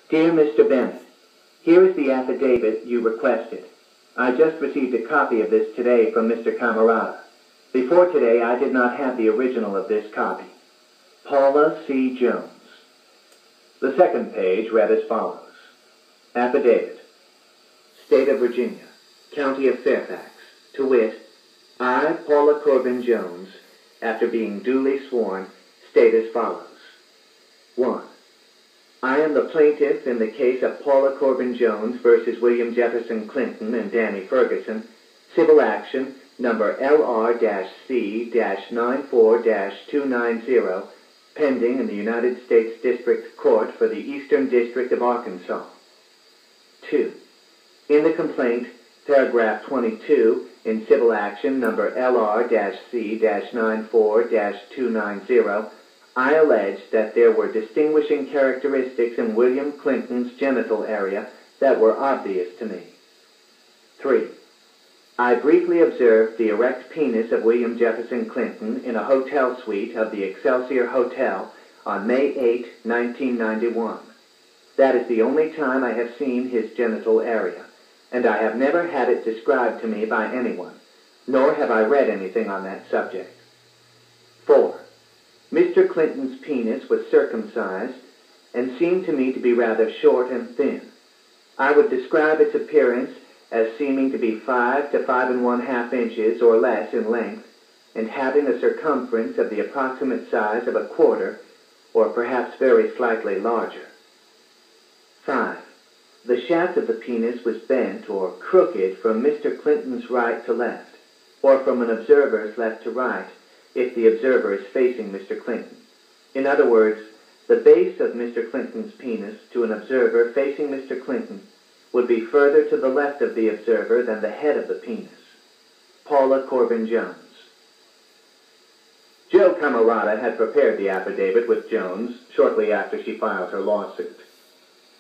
Dear Mr. Bennett, here is the affidavit you requested. I just received a copy of this today from Mr. Camarada. Before today, I did not have the original of this copy. Paula C. Jones. The second page read as follows. Affidavit. State of Virginia, County of Fairfax, to wit, I, Paula Corbin Jones, after being duly sworn, state as follows. 1. I am the plaintiff in the case of Paula Corbin Jones versus William Jefferson Clinton and Danny Ferguson, civil action number LR-C-94-290, pending in the United States District Court for the Eastern District of Arkansas. 2. In the complaint, paragraph 22, in civil action number LR-C-94-290, I allege that there were distinguishing characteristics in William Clinton's genital area that were obvious to me. 3. I briefly observed the erect penis of William Jefferson Clinton in a hotel suite of the Excelsior Hotel on May 8, 1991. That is the only time I have seen his genital area, and I have never had it described to me by anyone, nor have I read anything on that subject. 4. Mr. Clinton's penis was circumcised and seemed to me to be rather short and thin. I would describe its appearance as seeming to be 5 to 5½ inches or less in length, and having a circumference of the approximate size of a quarter, or perhaps very slightly larger. 5. The shaft of the penis was bent or crooked from Mr. Clinton's right to left, or from an observer's left to right, if the observer is facing Mr. Clinton. In other words, the base of Mr. Clinton's penis to an observer facing Mr. Clinton would be further to the left of the observer than the head of the penis. Paula Corbin Jones. Joe Camarada had prepared the affidavit with Jones shortly after she filed her lawsuit.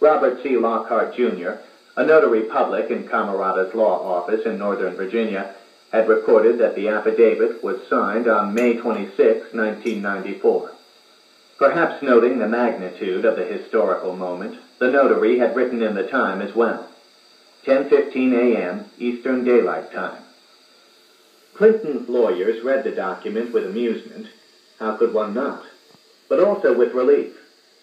Robert C. Lockhart, Jr., a notary public in Camarada's law office in Northern Virginia, had recorded that the affidavit was signed on May 26, 1994. Perhaps noting the magnitude of the historical moment, the notary had written in the time as well. 10:15 a.m. Eastern Daylight Time. Clinton's lawyers read the document with amusement, how could one not, but also with relief.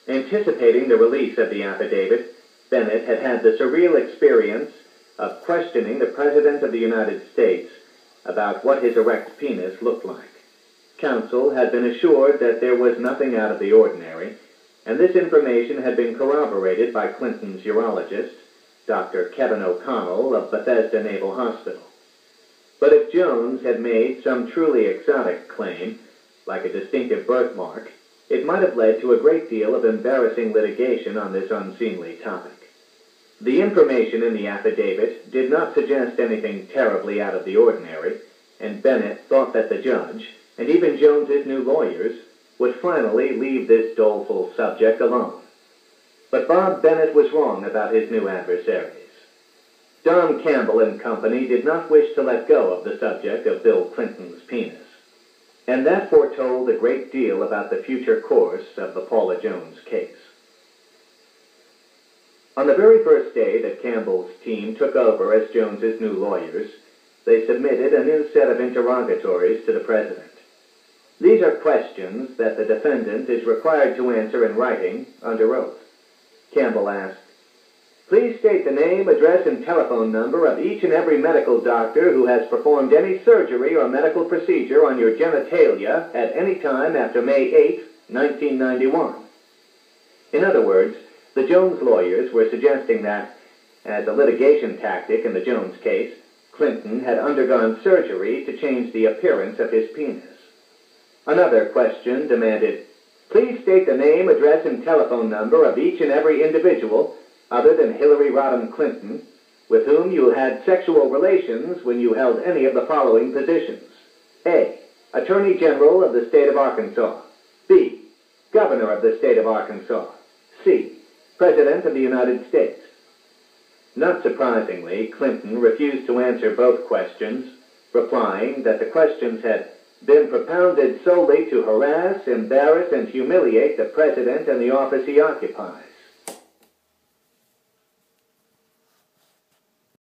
Anticipating the release of the affidavit, Bennett had had the surreal experience of questioning the President of the United States about what his erect penis looked like. Counsel had been assured that there was nothing out of the ordinary, and this information had been corroborated by Clinton's urologist, Dr. Kevin O'Connell of Bethesda Naval Hospital. But if Jones had made some truly exotic claim, like a distinctive birthmark, it might have led to a great deal of embarrassing litigation on this unseemly topic. The information in the affidavit did not suggest anything terribly out of the ordinary, and Bennett thought that the judge, and even Jones's new lawyers, would finally leave this doleful subject alone. But Bob Bennett was wrong about his new adversaries. Don Campbell and company did not wish to let go of the subject of Bill Clinton's penis, and that foretold a great deal about the future course of the Paula Jones case. On the very first day that Campbell's team took over as Jones's new lawyers, they submitted a new set of interrogatories to the President. These are questions that the defendant is required to answer in writing under oath. Campbell asked, "Please state the name, address, and telephone number of each and every medical doctor who has performed any surgery or medical procedure on your genitalia at any time after May 8, 1991. In other words, the Jones lawyers were suggesting that, as a litigation tactic in the Jones case, Clinton had undergone surgery to change the appearance of his penis. Another question demanded, "Please state the name, address, and telephone number of each and every individual, other than Hillary Rodham Clinton, with whom you had sexual relations when you held any of the following positions. A. Attorney General of the State of Arkansas. B. Governor of the State of Arkansas. C. President of the United States." Not surprisingly, Clinton refused to answer both questions, replying that the questions had been propounded solely to harass, embarrass, and humiliate the President and the office he occupied.